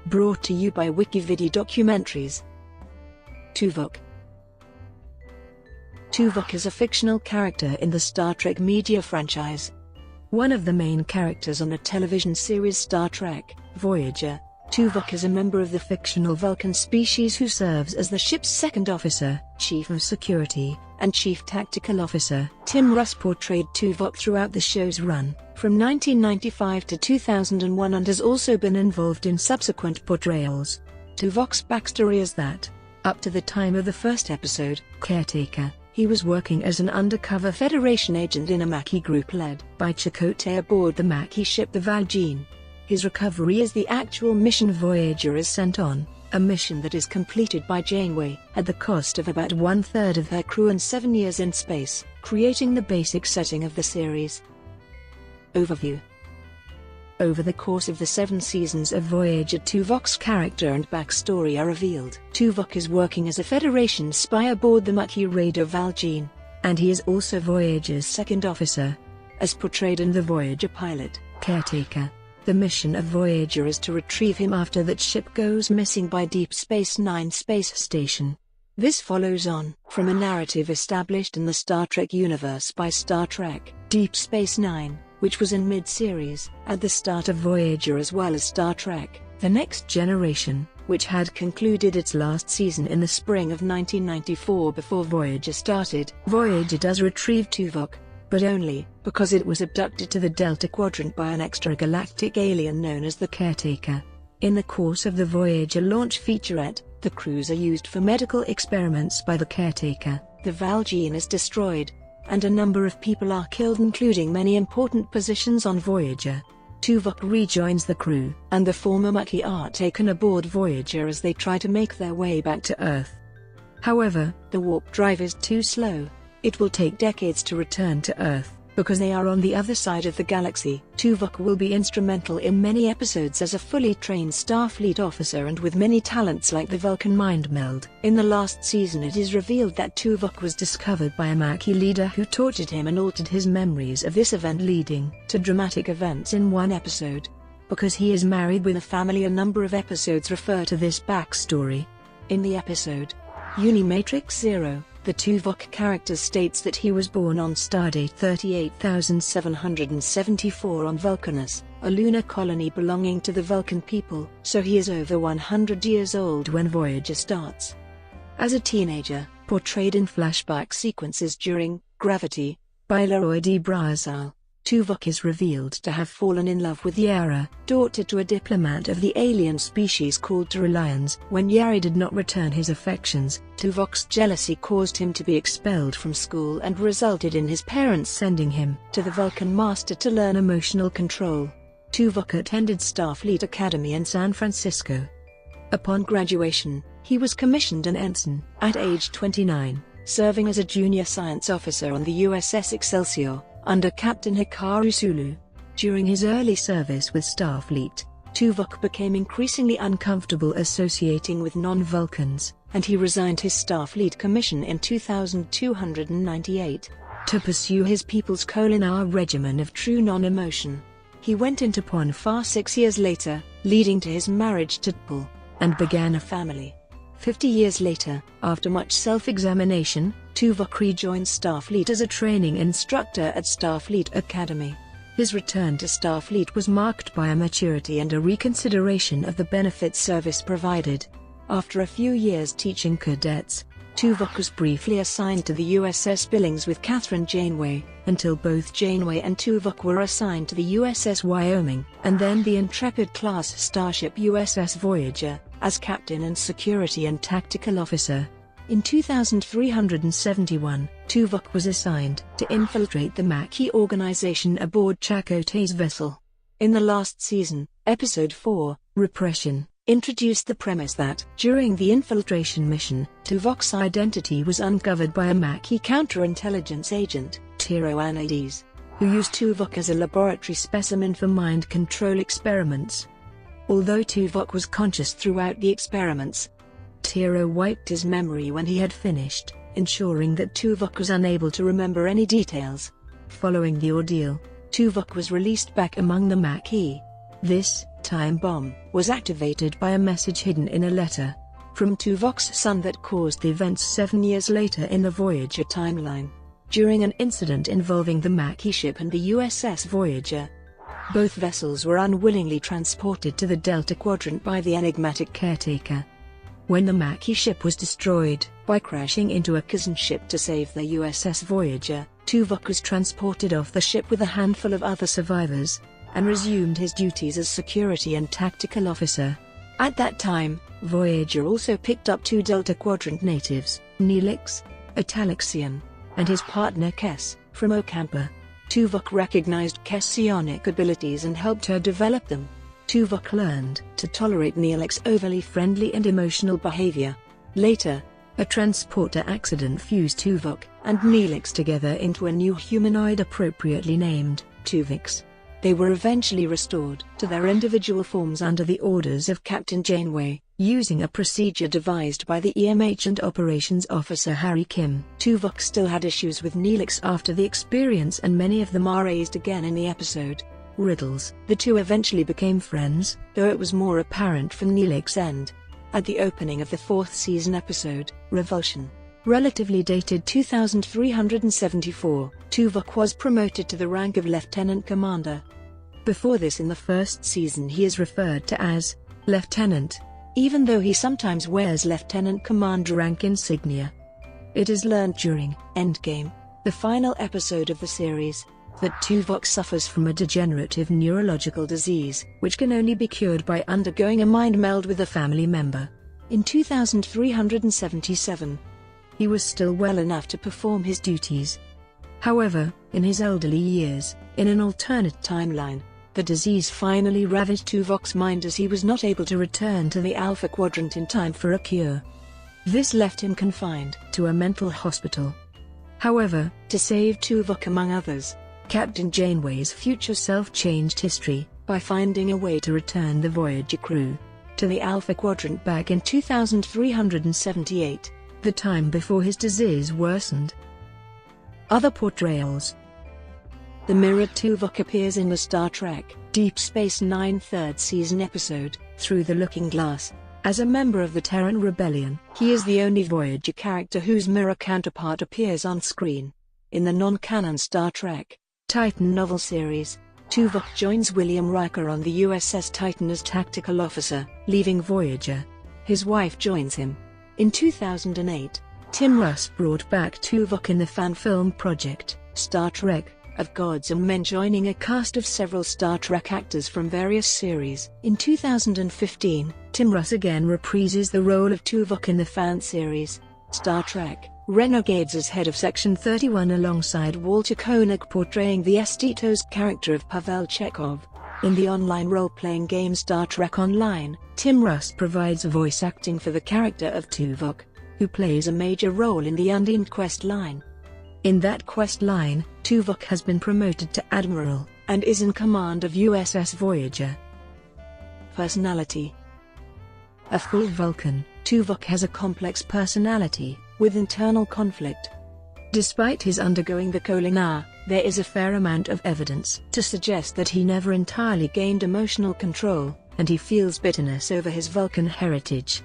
Brought to you by WikiVidi documentaries. Tuvok. Tuvok is a fictional character in the Star Trek media franchise. One of the main characters on the television series Star Trek, Voyager, Tuvok is a member of the fictional Vulcan species who serves as the ship's second officer, chief of security, and chief tactical officer. Tim Russ portrayed Tuvok throughout the show's run, from 1995 to 2001, and has also been involved in subsequent portrayals. Tuvok's backstory is that, up to the time of the first episode, Caretaker, he was working as an undercover Federation agent in a Maquis group led by Chakotay aboard the Maquis ship the Val Jean. His recovery is the actual mission Voyager is sent on, a mission that is completed by Janeway at the cost of about 1/3 of her crew and 7 years in space, creating the basic setting of the series. Overview. Over the course of the 7 seasons of Voyager, Tuvok's character and backstory are revealed. Tuvok is working as a Federation spy aboard the Maquis raider Val Jean, and he is also Voyager's second officer. As portrayed in the Voyager pilot, Caretaker, the mission of Voyager is to retrieve him after that ship goes missing by Deep Space Nine space station. This follows on from a narrative established in the Star Trek universe by Star Trek, Deep Space Nine, which was in mid-series, at the start of Voyager, as well as Star Trek, The Next Generation, which had concluded its last season in the spring of 1994 before Voyager started. Voyager does retrieve Tuvok, but only because it was abducted to the Delta Quadrant by an extragalactic alien known as the Caretaker. In the course of the Voyager launch featurette, the crews are used for medical experiments by the Caretaker, the Val Jean is destroyed, and a number of people are killed, including many important positions on Voyager. Tuvok rejoins the crew, and the former Maquis are taken aboard Voyager as they try to make their way back to Earth. However, the warp drive is too slow. It will take decades to return to Earth, because they are on the other side of the galaxy. Tuvok will be instrumental in many episodes as a fully trained Starfleet officer and with many talents like the Vulcan mind meld. In the last season, it is revealed that Tuvok was discovered by a Maquis leader who tortured him and altered his memories of this event, leading to dramatic events in one episode. Because he is married with a family, a number of episodes refer to this backstory. In the episode Unimatrix Zero, the Tuvok character states that he was born on stardate 38774 on Vulcanus, a lunar colony belonging to the Vulcan people, so he is over 100 years old when Voyager starts. As a teenager, portrayed in flashback sequences during Gravity by Leroy D. Brazil, Tuvok is revealed to have fallen in love with Yara, daughter to a diplomat of the alien species called Reliance. When Yara did not return his affections, Tuvok's jealousy caused him to be expelled from school and resulted in his parents sending him to the Vulcan Master to learn emotional control. Tuvok attended Starfleet Academy in San Francisco. Upon graduation, he was commissioned an ensign at age 29, serving as a junior science officer on the USS Excelsior, under Captain Hikaru Sulu. During his early service with Starfleet, Tuvok became increasingly uncomfortable associating with non-Vulcans, and he resigned his Starfleet commission in 2298 to pursue his people's Kolinar regimen of true non-emotion. He went into Ponfar 6 years later, leading to his marriage to T'Pol, and began a family. 50 years later, after much self-examination, Tuvok rejoined Starfleet as a training instructor at Starfleet Academy. His return to Starfleet was marked by a maturity and a reconsideration of the benefits service provided. After a few years teaching cadets, Tuvok was briefly assigned to the USS Billings with Catherine Janeway, until both Janeway and Tuvok were assigned to the USS Wyoming, and then the Intrepid-class starship USS Voyager, as captain and security and tactical officer. In 2371, Tuvok was assigned to infiltrate the Maquis organization aboard Chakotay's vessel. In the last season, Episode 4, Repression, introduced the premise that, during the infiltration mission, Tuvok's identity was uncovered by a Maquis counterintelligence agent, Tiro Anades, who used Tuvok as a laboratory specimen for mind control experiments. Although Tuvok was conscious throughout the experiments, Tiro wiped his memory when he had finished, ensuring that Tuvok was unable to remember any details. Following the ordeal, Tuvok was released back among the Maquis. This time bomb was activated by a message hidden in a letter from Tuvok's son that caused the events 7 years later in the Voyager timeline. During an incident involving the Maquis ship and the USS Voyager, both vessels were unwillingly transported to the Delta Quadrant by the enigmatic Caretaker. When the Maquis ship was destroyed by crashing into a cousin ship to save the USS Voyager, Tuvok was transported off the ship with a handful of other survivors, and resumed his duties as security and tactical officer. At that time, Voyager also picked up 2 Delta Quadrant natives, Neelix, a Talaxian, and his partner Kes, from Ocampa. Tuvok recognized Kes' psionic abilities and helped her develop them. Tuvok learned to tolerate Neelix's overly friendly and emotional behavior. Later, a transporter accident fused Tuvok and Neelix together into a new humanoid appropriately named Tuvix. They were eventually restored to their individual forms under the orders of Captain Janeway, using a procedure devised by the EMH and Operations Officer Harry Kim. Tuvok still had issues with Neelix after the experience, and many of them are raised again in the episode Riddles. The two eventually became friends, though it was more apparent from Neelix's end at the opening of the 4th season episode, Revulsion. Relatively dated 2374, Tuvok was promoted to the rank of Lieutenant Commander. Before this, in the 1st season, he is referred to as Lieutenant, even though he sometimes wears Lieutenant Commander rank insignia. It is learned during Endgame, the final episode of the series, that Tuvok suffers from a degenerative neurological disease, which can only be cured by undergoing a mind meld with a family member. In 2377, he was still well enough to perform his duties. However, in his elderly years, in an alternate timeline, the disease finally ravaged Tuvok's mind as he was not able to return to the Alpha Quadrant in time for a cure. This left him confined to a mental hospital. However, to save Tuvok among others, Captain Janeway's future self changed history by finding a way to return the Voyager crew to the Alpha Quadrant back in 2378, the time before his disease worsened. Other portrayals. The mirrored Tuvok appears in the Star Trek Deep Space Nine 3rd season episode, Through the Looking Glass. As a member of the Terran Rebellion, he is the only Voyager character whose mirror counterpart appears on screen. In the non-canon Star Trek Titan novel series, Tuvok joins William Riker on the USS Titan as tactical officer, leaving Voyager. His wife joins him. In 2008, Tim Russ brought back Tuvok in the fan film project, Star Trek, of Gods and Men, joining a cast of several Star Trek actors from various series. In 2015, Tim Russ again reprises the role of Tuvok in the fan series, Star Trek Renegades, as head of Section 31 alongside Walter Koenig portraying the Estitos character of Pavel Chekhov. In the online role-playing game Star Trek Online, Tim Russ provides voice acting for the character of Tuvok, who plays a major role in the unnamed quest line. In that quest line, Tuvok has been promoted to Admiral, and is in command of USS Voyager. Personality. A full Vulcan, Tuvok has a complex personality, with internal conflict. Despite his undergoing the Kolina, there is a fair amount of evidence to suggest that he never entirely gained emotional control, and he feels bitterness over his Vulcan heritage.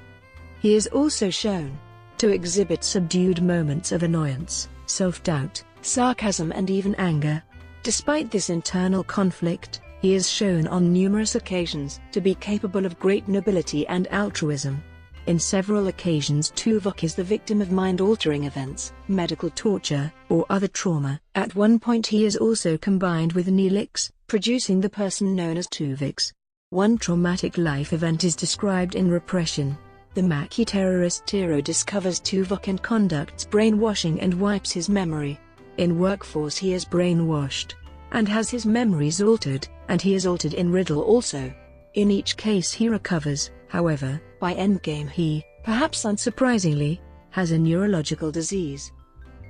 He is also shown to exhibit subdued moments of annoyance, self-doubt, sarcasm and even anger. Despite this internal conflict, he is shown on numerous occasions to be capable of great nobility and altruism. In several occasions Tuvok is the victim of mind-altering events, medical torture, or other trauma. At one point he is also combined with Neelix, producing the person known as Tuvix. One traumatic life event is described in Repression. The Maquis terrorist Tiro discovers Tuvok and conducts brainwashing and wipes his memory. In Workforce he is brainwashed and has his memories altered, and he is altered in Riddle also. In each case he recovers. However, by Endgame he, perhaps unsurprisingly, has a neurological disease.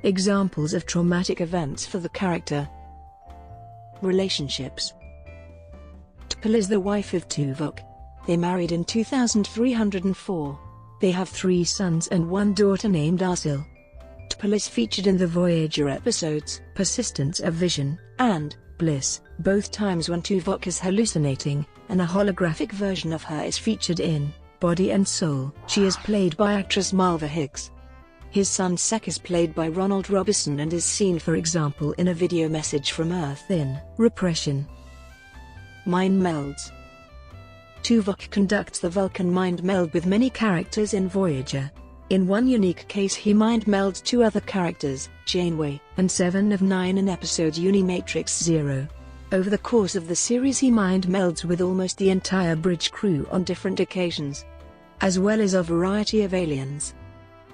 Examples of traumatic events for the character. Relationships. T'Pol is the wife of Tuvok. They married in 2304. They have 3 sons and 1 daughter named Arsil. T'Pol is featured in the Voyager episodes Persistence of Vision and Bliss, both times when Tuvok is hallucinating, and a holographic version of her is featured in Body and Soul. She is played by actress Malva Hicks. His son Sek is played by Ronald Robison and is seen, for example, in a video message from Earth in Repression. Mind melds. Tuvok conducts the Vulcan mind meld with many characters in Voyager. In one unique case he mind melds 2 other characters, Janeway and 7 of 9 in episode Unimatrix 0. Over the course of the series he mind melds with almost the entire bridge crew on different occasions, as well as a variety of aliens.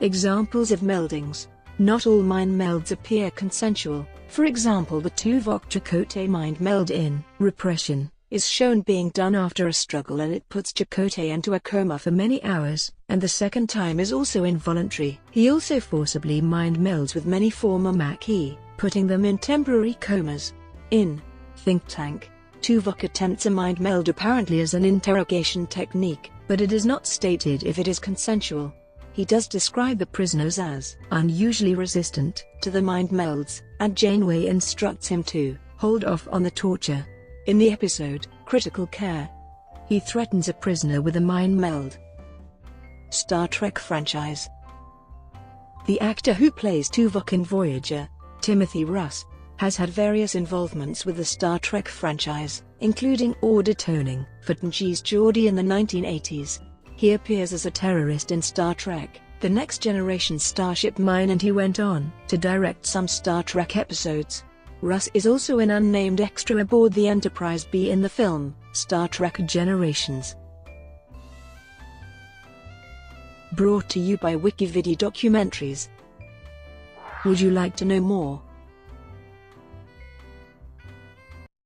Examples of meldings. Not all mind melds appear consensual. For example, the Tuvok Chakotay mind meld in Repression is shown being done after a struggle, and it puts Chakotay into a coma for many hours, and the second time is also involuntary. He also forcibly mind melds with many former Maquis, putting them in temporary comas. In Think Tank, Tuvok attempts a mind meld apparently as an interrogation technique, but it is not stated if it is consensual. He does describe the prisoners as unusually resistant to the mind melds, and Janeway instructs him to hold off on the torture. In the episode Critical Care, he threatens a prisoner with a mind meld. Star Trek franchise. The actor who plays Tuvok in Voyager, Timothy Russ, has had various involvements with the Star Trek franchise, including order toning for TNG's Geordi in the 1980s. He appears as a terrorist in Star Trek: The Next Generation Starship Mine, and he went on to direct some Star Trek episodes. Russ is also an unnamed extra aboard the Enterprise B in the film Star Trek Generations. Brought to you by WikiVidi Documentaries. Would you like to know more?